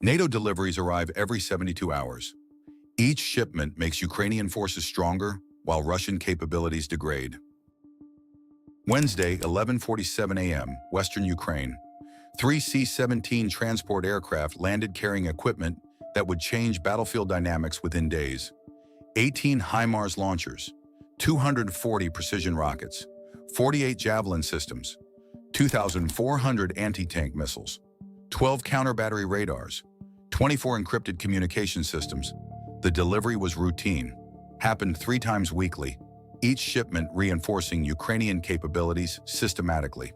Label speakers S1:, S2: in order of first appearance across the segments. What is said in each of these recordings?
S1: NATO deliveries arrive every 72 hours. Each shipment makes Ukrainian forces stronger while Russian capabilities degrade. Wednesday, 11:47 a.m., Western Ukraine. 3 C-17 transport aircraft landed carrying equipment that would change battlefield dynamics within days. 18 HIMARS launchers, 240 precision rockets, 48 Javelin systems, 2,400 anti-tank missiles, 12 counter-battery radars, 24 encrypted communication systems. The delivery was routine, happened 3 times weekly, each shipment reinforcing Ukrainian capabilities systematically.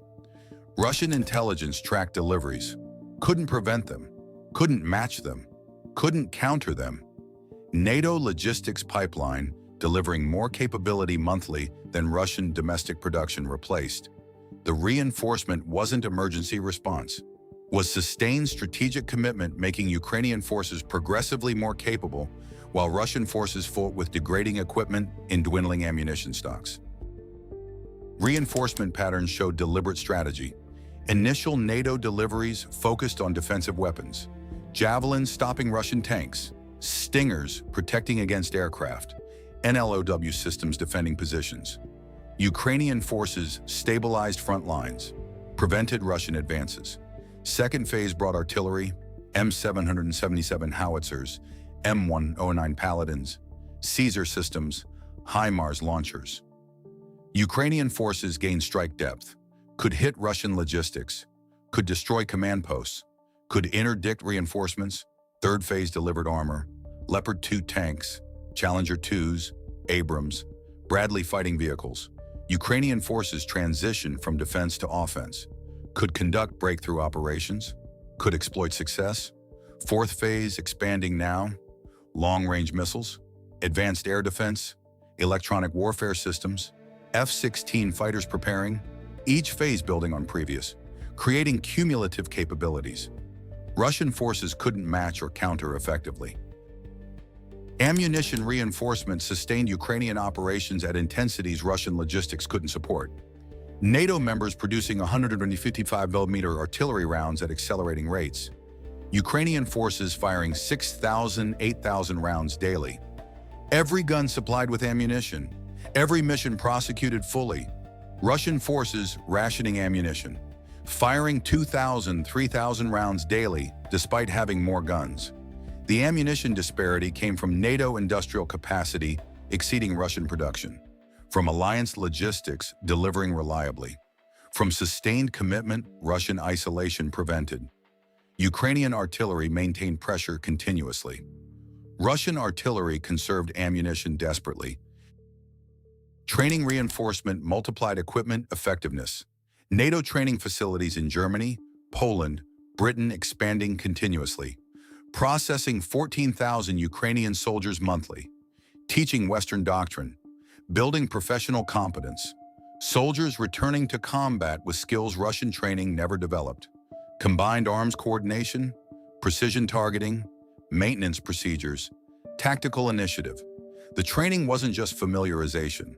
S1: Russian intelligence tracked deliveries, couldn't prevent them, couldn't match them, couldn't counter them. NATO logistics pipeline delivering more capability monthly than Russian domestic production replaced. The reinforcement wasn't emergency response, was sustained strategic commitment making Ukrainian forces progressively more capable while Russian forces fought with degrading equipment and dwindling ammunition stocks. Reinforcement patterns showed deliberate strategy. Initial NATO deliveries focused on defensive weapons, Javelin stopping Russian tanks, Stingers protecting against aircraft, NLOW systems defending positions. Ukrainian forces stabilized front lines, prevented Russian advances. Second phase brought artillery, M777 howitzers, M109 Paladins, Caesar systems, HIMARS launchers. Ukrainian forces gained strike depth, could hit Russian logistics, could destroy command posts, could interdict reinforcements. Third phase delivered armor, Leopard 2 tanks, Challenger 2s, Abrams, Bradley fighting vehicles. Ukrainian forces transitioned from defense to offense, could conduct breakthrough operations, could exploit success. Fourth phase expanding now, long-range missiles, advanced air defense, electronic warfare systems, F-16 fighters preparing, each phase building on previous, creating cumulative capabilities. Russian forces couldn't match or counter effectively. Ammunition reinforcement sustained Ukrainian operations at intensities Russian logistics couldn't support. NATO members producing 155mm artillery rounds at accelerating rates. Ukrainian forces firing 6,000, 8,000 rounds daily. Every gun supplied with ammunition. Every mission prosecuted fully. Russian forces rationing ammunition, firing 2,000, 3,000 rounds daily despite having more guns. The ammunition disparity came from NATO industrial capacity exceeding Russian production, from alliance logistics delivering reliably, from sustained commitment Russian isolation prevented. Ukrainian artillery maintained pressure continuously. Russian artillery conserved ammunition desperately. Training reinforcement multiplied equipment effectiveness. NATO training facilities in Germany, Poland, Britain expanding continuously. Processing 14,000 Ukrainian soldiers monthly. Teaching Western doctrine. Building professional competence. Soldiers returning to combat with skills Russian training never developed. Combined arms coordination, precision targeting, maintenance procedures, tactical initiative. The training wasn't just familiarization,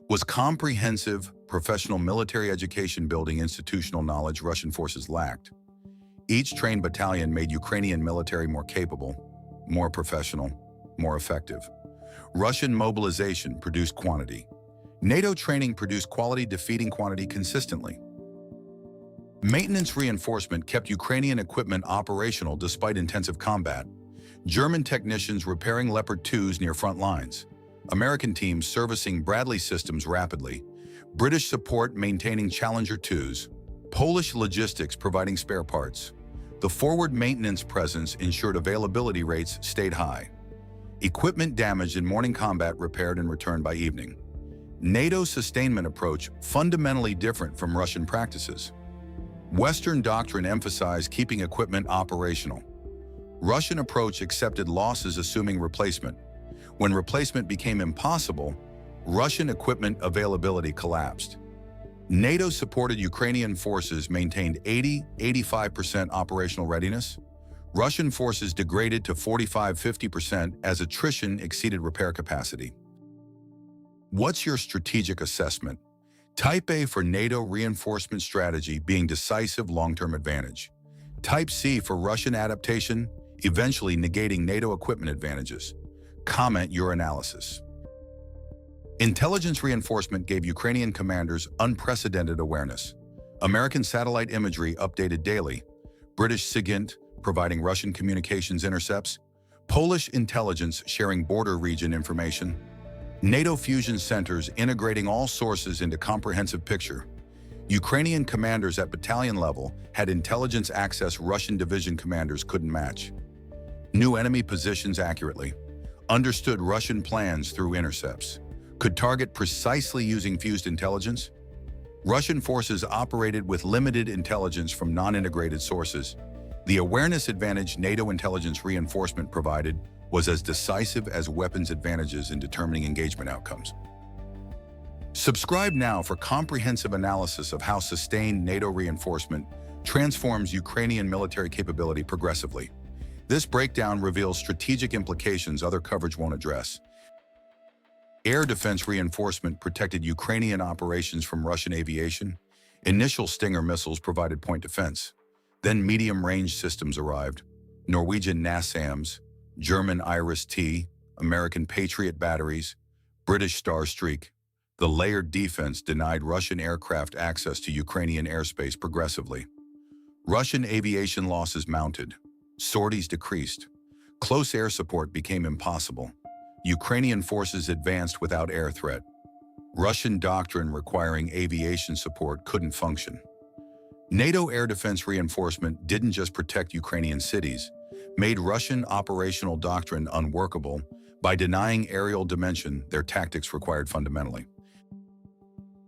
S1: was comprehensive, professional military education building institutional knowledge Russian forces lacked. Each trained battalion made Ukrainian military more capable, more professional, more effective. Russian mobilization produced quantity. NATO training produced quality defeating quantity consistently. Maintenance reinforcement kept Ukrainian equipment operational despite intensive combat. German technicians repairing Leopard 2s near front lines. American teams servicing Bradley systems rapidly. British support maintaining Challenger 2s. Polish logistics providing spare parts. The forward maintenance presence ensured availability rates stayed high. Equipment damaged in morning combat repaired and returned by evening. NATO's sustainment approach fundamentally different from Russian practices. Western doctrine emphasized keeping equipment operational. Russian approach accepted losses assuming replacement. When replacement became impossible, Russian equipment availability collapsed. NATO supported Ukrainian forces maintained 80–85% operational readiness. Russian forces degraded to 45–50% as attrition exceeded repair capacity. What's your strategic assessment? Type A for NATO reinforcement strategy being decisive long-term advantage. Type C for Russian adaptation, eventually negating NATO equipment advantages. Comment your analysis. Intelligence reinforcement gave Ukrainian commanders unprecedented awareness. American satellite imagery updated daily, British SIGINT providing Russian communications intercepts, Polish intelligence sharing border region information, NATO fusion centers integrating all sources into comprehensive picture. Ukrainian commanders at battalion level had intelligence access Russian division commanders couldn't match. Knew enemy positions accurately, understood Russian plans through intercepts, could target precisely using fused intelligence. Russian forces operated with limited intelligence from non-integrated sources. The awareness advantage NATO intelligence reinforcement provided was as decisive as weapons advantages in determining engagement outcomes. Subscribe now for comprehensive analysis of how sustained NATO reinforcement transforms Ukrainian military capability progressively. This breakdown reveals strategic implications other coverage won't address. Air defense reinforcement protected Ukrainian operations from Russian aviation. Initial Stinger missiles provided point defense. Then medium-range systems arrived. Norwegian NASAMS, German Iris-T, American Patriot batteries, British Starstreak. The layered defense denied Russian aircraft access to Ukrainian airspace progressively. Russian aviation losses mounted. Sorties decreased. Close air support became impossible. Ukrainian forces advanced without air threat. Russian doctrine requiring aviation support couldn't function. NATO air defense reinforcement didn't just protect Ukrainian cities, made Russian operational doctrine unworkable by denying aerial dimension their tactics required fundamentally.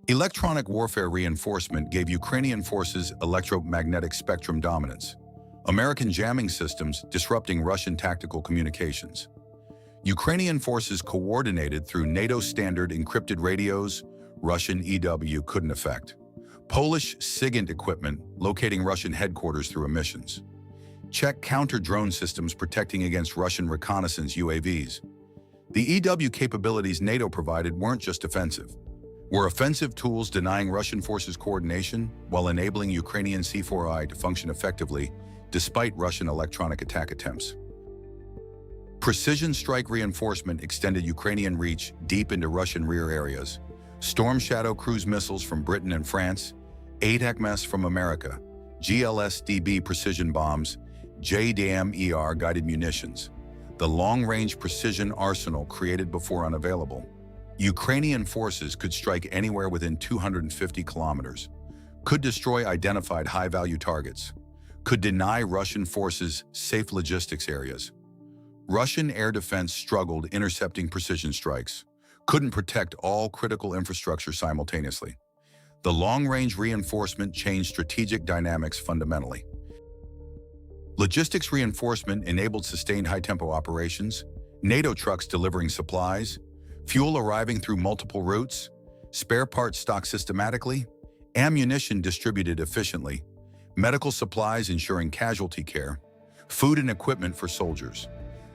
S1: Electronic warfare reinforcement gave Ukrainian forces electromagnetic spectrum dominance. American jamming systems disrupting Russian tactical communications. Ukrainian forces coordinated through NATO standard encrypted radios Russian EW couldn't affect. Polish SIGINT equipment locating Russian headquarters through emissions. Czech counter-drone systems protecting against Russian reconnaissance UAVs. The EW capabilities NATO provided weren't just defensive. Were offensive tools denying Russian forces coordination while enabling Ukrainian C4I to function effectively despite Russian electronic attack attempts. Precision strike reinforcement extended Ukrainian reach deep into Russian rear areas. Storm Shadow cruise missiles from Britain and France, HIMARS from America, GLSDB precision bombs, JDAM-ER guided munitions. The long-range precision arsenal created before unavailable. Ukrainian forces could strike anywhere within 250 kilometers, could destroy identified high-value targets, could deny Russian forces safe logistics areas. Russian air defense struggled intercepting precision strikes, couldn't protect all critical infrastructure simultaneously. The long-range reinforcement changed strategic dynamics fundamentally. Logistics reinforcement enabled sustained high-tempo operations, NATO trucks delivering supplies, fuel arriving through multiple routes, spare parts stocked systematically, ammunition distributed efficiently, medical supplies ensuring casualty care, food and equipment for soldiers.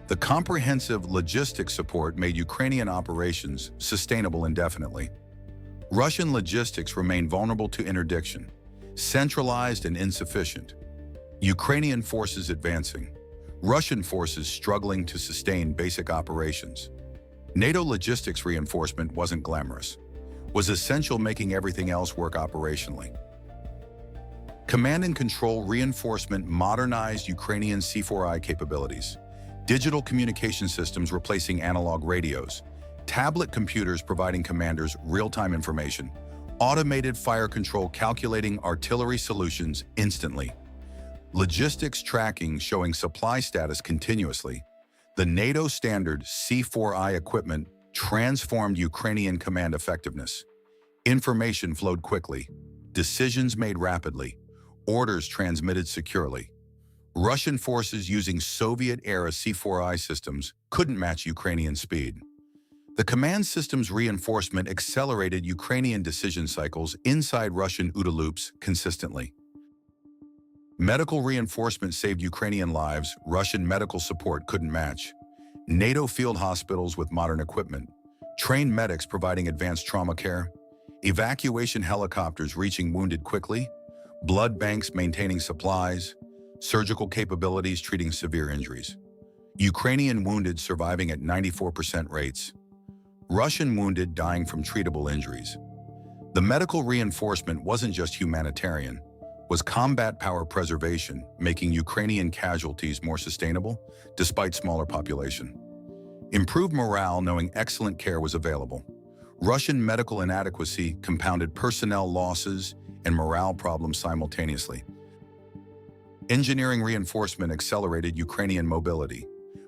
S1: The comprehensive logistics support made Ukrainian operations sustainable indefinitely. Russian logistics remained vulnerable to interdiction, centralized and insufficient. Ukrainian forces advancing, Russian forces struggling to sustain basic operations. NATO logistics reinforcement wasn't glamorous, was essential making everything else work operationally. Command and control reinforcement modernized Ukrainian C4I capabilities. Digital communication systems replacing analog radios, tablet computers providing commanders real-time information, automated fire control calculating artillery solutions instantly, logistics tracking showing supply status continuously. The NATO standard C4I equipment transformed Ukrainian command effectiveness. Information flowed quickly, decisions made rapidly, orders transmitted securely. Russian forces using Soviet-era C4I systems couldn't match Ukrainian speed. The command system's reinforcement accelerated Ukrainian decision cycles inside Russian OODA loops consistently. Medical reinforcement saved Ukrainian lives Russian medical support couldn't match. NATO field hospitals with modern equipment, trained medics providing advanced trauma care, evacuation helicopters reaching wounded quickly, blood banks maintaining supplies, surgical capabilities treating severe injuries. Ukrainian wounded surviving at 94% rates. Russian wounded dying from treatable injuries. The medical reinforcement wasn't just humanitarian, was combat power preservation, making Ukrainian casualties more sustainable despite smaller population. Improved morale knowing excellent care was available. Russian medical inadequacy compounded personnel losses and morale problems simultaneously. Engineering reinforcement accelerated Ukrainian mobility.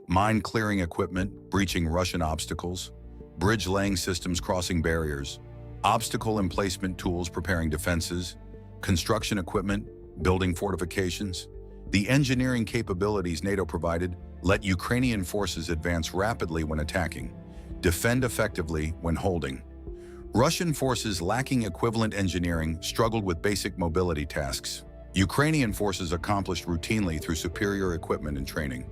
S1: Mine-clearing equipment breaching Russian obstacles, bridge-laying systems crossing barriers, obstacle emplacement tools preparing defenses, construction equipment, building fortifications. The engineering capabilities NATO provided let Ukrainian forces advance rapidly when attacking, defend effectively when holding. Russian forces lacking equivalent engineering struggled with basic mobility tasks. Ukrainian forces accomplished routinely through superior equipment and training.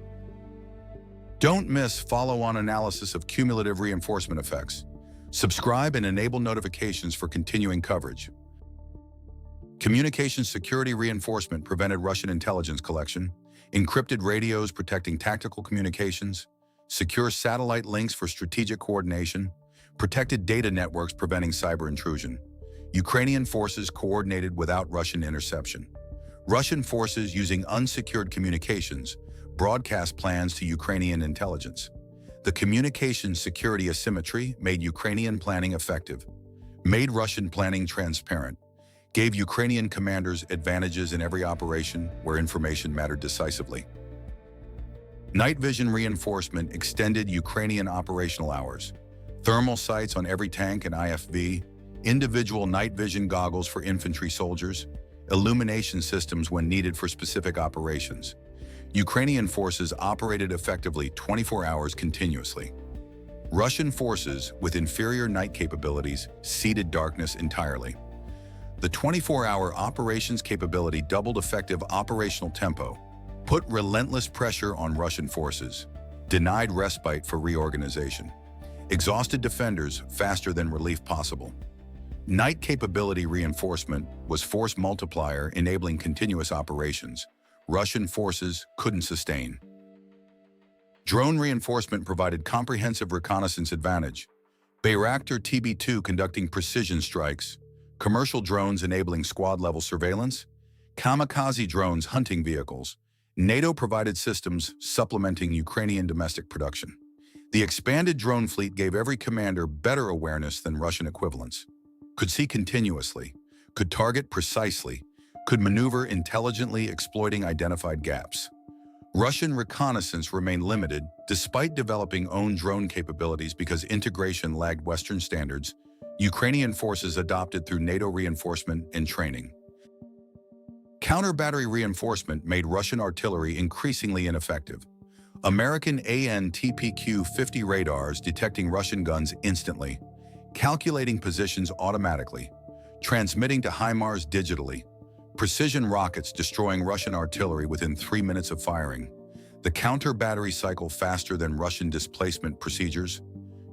S1: Don't miss follow-on analysis of cumulative reinforcement effects. Subscribe and enable notifications for continuing coverage. Communications security reinforcement prevented Russian intelligence collection, encrypted radios protecting tactical communications, secure satellite links for strategic coordination, protected data networks preventing cyber intrusion. Ukrainian forces coordinated without Russian interception. Russian forces using unsecured communications broadcast plans to Ukrainian intelligence. The communication security asymmetry made Ukrainian planning effective, made Russian planning transparent, gave Ukrainian commanders advantages in every operation where information mattered decisively. Night vision reinforcement extended Ukrainian operational hours. Thermal sights on every tank and IFV, individual night vision goggles for infantry soldiers, illumination systems when needed for specific operations. Ukrainian forces operated effectively 24 hours continuously. Russian forces with inferior night capabilities ceded darkness entirely. The 24-hour operations capability doubled effective operational tempo, put relentless pressure on Russian forces, denied respite for reorganization, exhausted defenders faster than relief possible. Night capability reinforcement was force multiplier enabling continuous operations. Russian forces couldn't sustain. Drone reinforcement provided comprehensive reconnaissance advantage. Bayraktar TB2 conducting precision strikes, commercial drones enabling squad-level surveillance, kamikaze drones hunting vehicles. NATO provided systems supplementing Ukrainian domestic production. The expanded drone fleet gave every commander better awareness than Russian equivalents. Could see continuously, could target precisely, could maneuver intelligently exploiting identified gaps. Russian reconnaissance remained limited despite developing own drone capabilities because integration lagged Western standards. Ukrainian forces adopted through NATO reinforcement and training. Counter-battery reinforcement made Russian artillery increasingly ineffective. American AN/TPQ-50 radars detecting Russian guns instantly, calculating positions automatically, transmitting to HIMARS digitally, precision rockets destroying Russian artillery within 3 minutes of firing, the counter-battery cycle faster than Russian displacement procedures.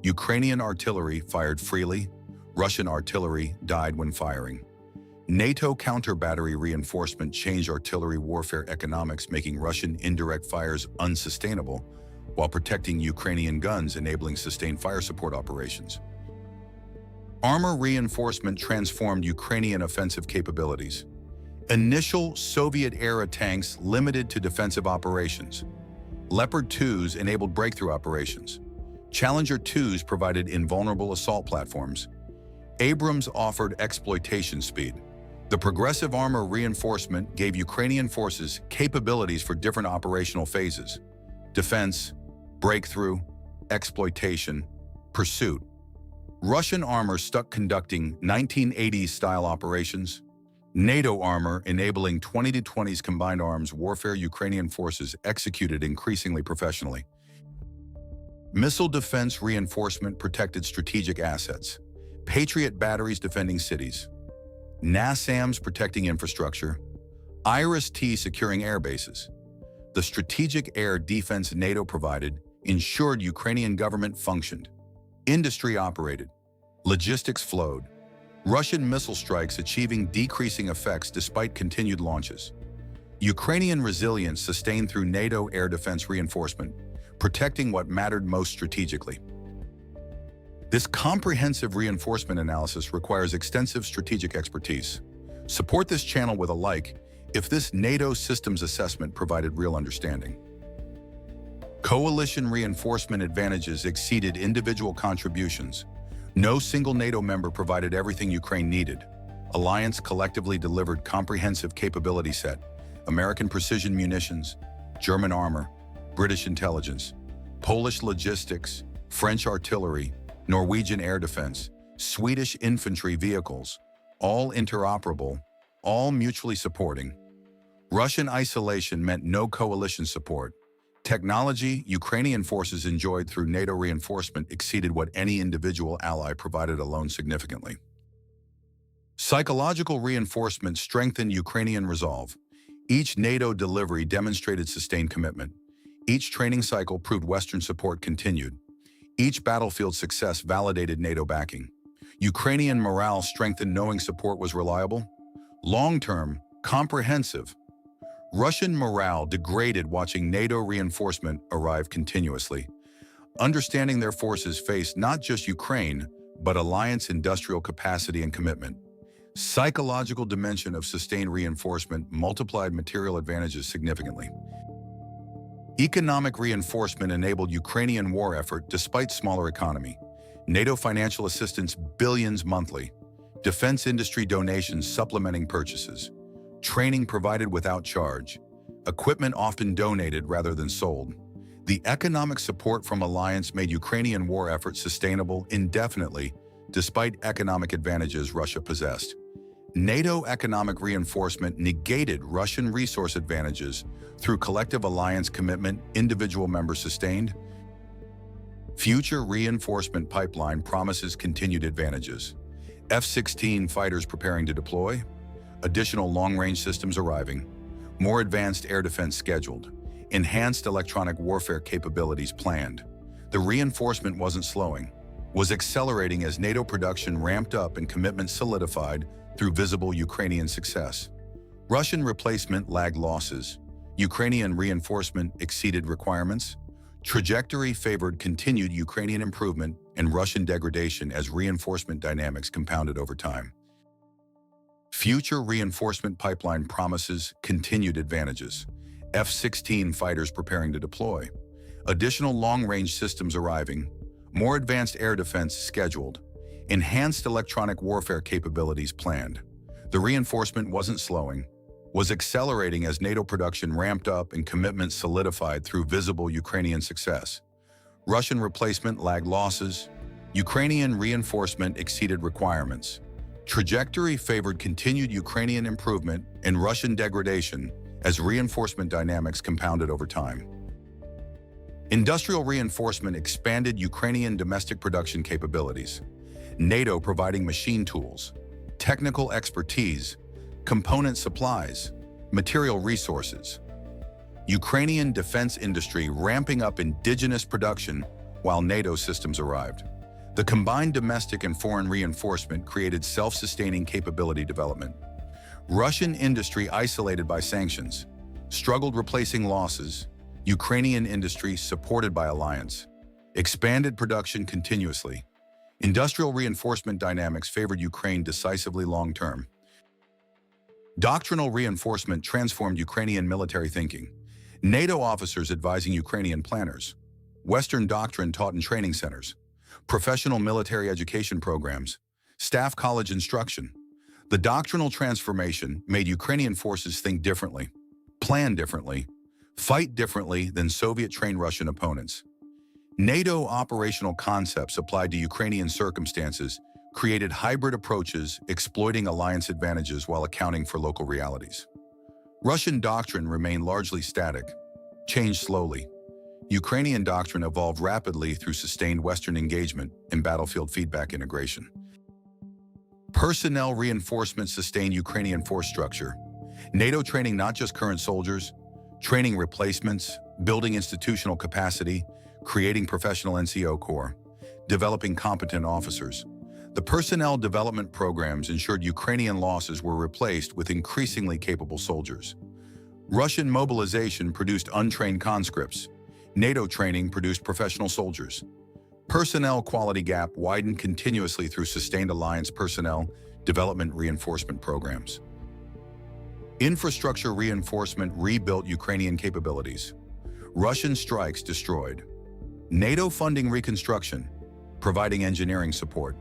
S1: Ukrainian artillery fired freely, Russian artillery died when firing. NATO counter-battery reinforcement changed artillery warfare economics, making Russian indirect fires unsustainable, while protecting Ukrainian guns, enabling sustained fire support operations. Armor reinforcement transformed Ukrainian offensive capabilities. Initial Soviet-era tanks limited to defensive operations. Leopard 2s enabled breakthrough operations. Challenger 2s provided invulnerable assault platforms. Abrams offered exploitation speed. The progressive armor reinforcement gave Ukrainian forces capabilities for different operational phases: defense, breakthrough, exploitation, pursuit. Russian armor stuck conducting 1980s-style operations. NATO armor enabling 20-20s combined arms warfare. Ukrainian forces executed increasingly professionally. Missile defense reinforcement protected strategic assets. Patriot batteries defending cities. NASAMS protecting infrastructure. IRIS-T securing air bases. The strategic air defense NATO provided ensured Ukrainian government functioned. Industry operated. Logistics flowed. Russian missile strikes achieving decreasing effects despite continued launches. Ukrainian resilience sustained through NATO air defense reinforcement, protecting what mattered most strategically. This comprehensive reinforcement analysis requires extensive strategic expertise. Support this channel with a like if this NATO systems assessment provided real understanding. Coalition reinforcement advantages exceeded individual contributions. No single NATO member provided everything Ukraine needed. Alliance collectively delivered comprehensive capability set: American precision munitions, German armor, British intelligence, Polish logistics, French artillery, Norwegian air defense, Swedish infantry vehicles, all interoperable, all mutually supporting. Russian isolation meant no coalition support. Technology Ukrainian forces enjoyed through NATO reinforcement exceeded what any individual ally provided alone significantly. Psychological reinforcement strengthened Ukrainian resolve. Each NATO delivery demonstrated sustained commitment. Each training cycle proved Western support continued. Each battlefield success validated NATO backing. Ukrainian morale strengthened knowing support was reliable, long-term, comprehensive. Russian morale degraded watching NATO reinforcement arrive continuously. Understanding their forces faced not just Ukraine, but alliance industrial capacity and commitment. Psychological dimension of sustained reinforcement multiplied material advantages significantly. Economic reinforcement enabled Ukrainian war effort despite smaller economy. NATO financial assistance billions monthly. Defense industry donations supplementing purchases. Training provided without charge. Equipment often donated rather than sold. The economic support from alliance made Ukrainian war effort sustainable indefinitely, despite economic advantages Russia possessed. NATO economic reinforcement negated Russian resource advantages through collective alliance commitment individual members sustained. Future reinforcement pipeline promises continued advantages. F-16 fighters preparing to deploy, additional long-range systems arriving, more advanced air defense scheduled, enhanced electronic warfare capabilities planned. The reinforcement wasn't slowing, was accelerating as NATO production ramped up and commitment solidified through visible Ukrainian success. Russian replacement lagged losses. Ukrainian reinforcement exceeded requirements. Trajectory favored continued Ukrainian improvement and Russian degradation as reinforcement dynamics compounded over time. Future reinforcement pipeline promises continued advantages. F-16 fighters preparing to deploy. Additional long-range systems arriving. More advanced air defense scheduled. Enhanced electronic warfare capabilities planned. The reinforcement wasn't slowing, was accelerating as NATO production ramped up and commitment solidified through visible Ukrainian success. Russian replacement lagged losses. Ukrainian reinforcement exceeded requirements. Trajectory favored continued Ukrainian improvement and Russian degradation as reinforcement dynamics compounded over time. Industrial reinforcement expanded Ukrainian domestic production capabilities. NATO providing machine tools, technical expertise, component supplies, material resources. Ukrainian defense industry ramping up indigenous production while NATO systems arrived. The combined domestic and foreign reinforcement created self-sustaining capability development. Russian industry isolated by sanctions, struggled replacing losses. Ukrainian industry supported by alliance, expanded production continuously. Industrial reinforcement dynamics favored Ukraine decisively long-term. Doctrinal reinforcement transformed Ukrainian military thinking. NATO officers advising Ukrainian planners. Western doctrine taught in training centers. Professional military education programs. Staff college instruction. The doctrinal transformation made Ukrainian forces think differently, plan differently, fight differently than Soviet-trained Russian opponents. NATO operational concepts applied to Ukrainian circumstances created hybrid approaches exploiting alliance advantages while accounting for local realities. Russian doctrine remained largely static, changed slowly. Ukrainian doctrine evolved rapidly through sustained Western engagement and battlefield feedback integration. Personnel reinforcement sustained Ukrainian force structure. NATO training not just current soldiers, training replacements, building institutional capacity, creating professional NCO corps, developing competent officers. The personnel development programs ensured Ukrainian losses were replaced with increasingly capable soldiers. Russian mobilization produced untrained conscripts. NATO training produced professional soldiers. Personnel quality gap widened continuously through sustained alliance personnel development reinforcement programs. Infrastructure reinforcement rebuilt Ukrainian capabilities. Russian strikes destroyed. NATO funding reconstruction, providing engineering support.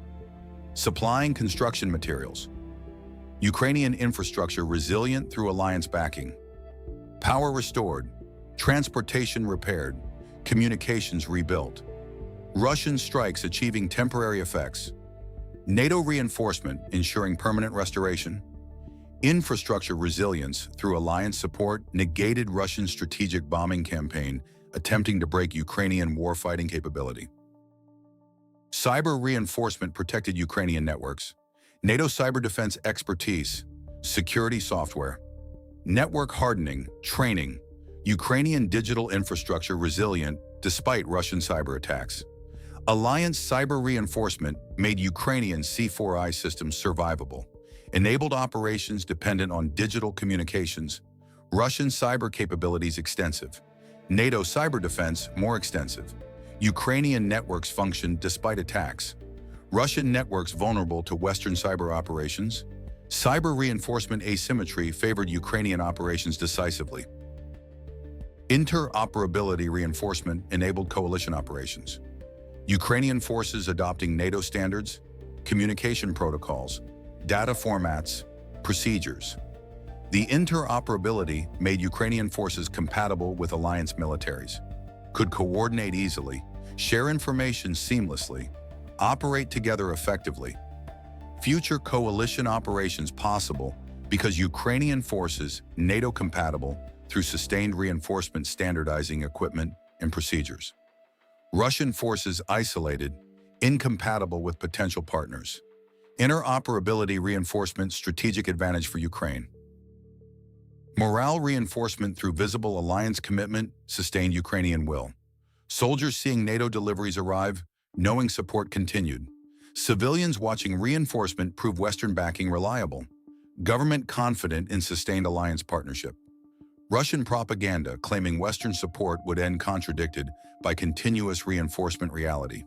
S1: Supplying construction materials. Ukrainian infrastructure resilient through alliance backing. Power restored. Transportation repaired. Communications rebuilt. Russian strikes achieving temporary effects. NATO reinforcement ensuring permanent restoration. Infrastructure resilience through alliance support negated Russian strategic bombing campaign attempting to break Ukrainian warfighting capability. Cyber reinforcement protected Ukrainian networks. NATO cyber defense expertise, security software. Network hardening, training. Ukrainian digital infrastructure resilient despite Russian cyber attacks. Alliance cyber reinforcement made Ukrainian C4I systems survivable, enabled operations dependent on digital communications. Russian cyber capabilities extensive. NATO cyber defense more extensive. Ukrainian networks functioned despite attacks. Russian networks vulnerable to Western cyber operations. Cyber reinforcement asymmetry favored Ukrainian operations decisively. Interoperability reinforcement enabled coalition operations. Ukrainian forces adopting NATO standards, communication protocols, data formats, procedures. The interoperability made Ukrainian forces compatible with alliance militaries, could coordinate easily, share information seamlessly, operate together effectively. Future coalition operations possible because Ukrainian forces NATO compatible through sustained reinforcement standardizing equipment and procedures. Russian forces isolated, incompatible with potential partners. Interoperability reinforcement strategic advantage for Ukraine. Morale reinforcement through visible alliance commitment sustained Ukrainian will. Soldiers seeing NATO deliveries arrive, knowing support continued. Civilians watching reinforcement prove Western backing reliable. Government confident in sustained alliance partnership. Russian propaganda claiming Western support would end contradicted by continuous reinforcement reality.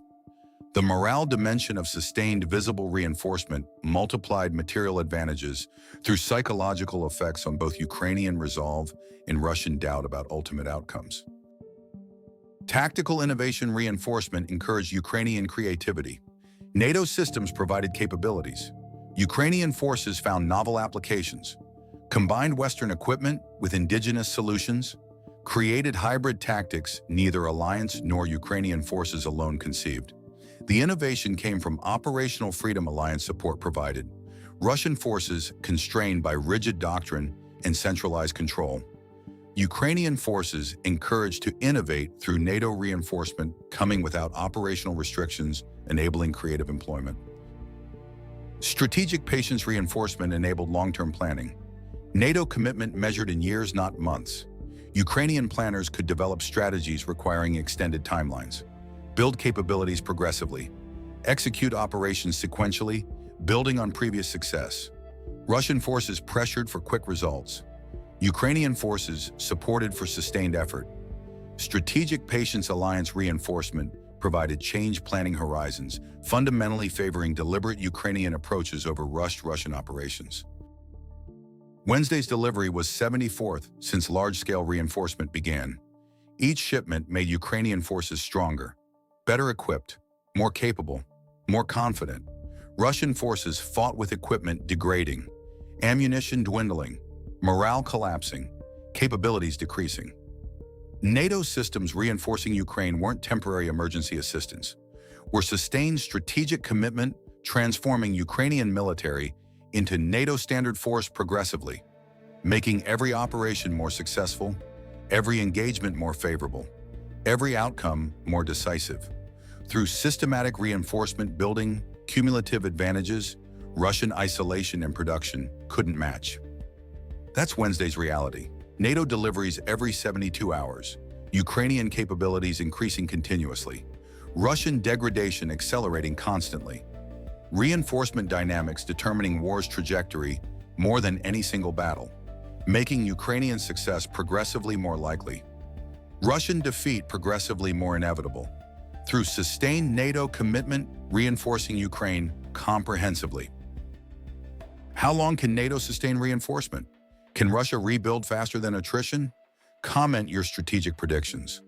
S1: The morale dimension of sustained visible reinforcement multiplied material advantages through psychological effects on both Ukrainian resolve and Russian doubt about ultimate outcomes. Tactical innovation reinforcement encouraged Ukrainian creativity. NATO systems provided capabilities. Ukrainian forces found novel applications, combined Western equipment with indigenous solutions, created hybrid tactics neither alliance nor Ukrainian forces alone conceived. The innovation came from operational freedom alliance support provided. Russian forces constrained by rigid doctrine and centralized control. Ukrainian forces encouraged to innovate through NATO reinforcement coming without operational restrictions, enabling creative employment. Strategic patience reinforcement enabled long-term planning. NATO commitment measured in years, not months. Ukrainian planners could develop strategies requiring extended timelines, build capabilities progressively, execute operations sequentially, building on previous success. Russian forces pressured for quick results. Ukrainian forces supported for sustained effort. Strategic patience alliance reinforcement provided change planning horizons, fundamentally favoring deliberate Ukrainian approaches over rushed Russian operations. Wednesday's delivery was 74th since large-scale reinforcement began. Each shipment made Ukrainian forces stronger, better equipped, more capable, more confident. Russian forces fought with equipment degrading, ammunition dwindling, morale collapsing, capabilities decreasing. NATO systems reinforcing Ukraine weren't temporary emergency assistance, were sustained strategic commitment transforming Ukrainian military into NATO standard force progressively, making every operation more successful, every engagement more favorable, every outcome more decisive. Through systematic reinforcement building cumulative advantages, Russian isolation and production couldn't match. That's Wednesday's reality. NATO deliveries every 72 hours, Ukrainian capabilities increasing continuously, Russian degradation accelerating constantly, reinforcement dynamics determining war's trajectory more than any single battle. making Ukrainian success progressively more likely. Russian defeat progressively more inevitable. Through sustained NATO commitment, reinforcing Ukraine comprehensively. How long can NATO sustain reinforcement? Can Russia rebuild faster than attrition? Comment your strategic predictions.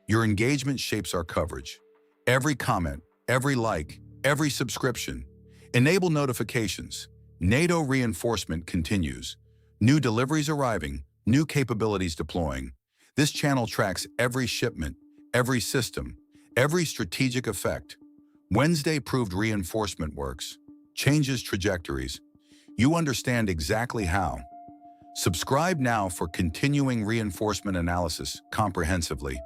S1: Your engagement shapes our coverage. Every comment, every like, every subscription. Enable notifications. NATO reinforcement continues. New deliveries arriving, new capabilities deploying. This channel tracks every shipment, every system, every strategic effect. Wednesday proved reinforcement works, changes trajectories. You understand exactly how. Subscribe now for continuing reinforcement analysis comprehensively.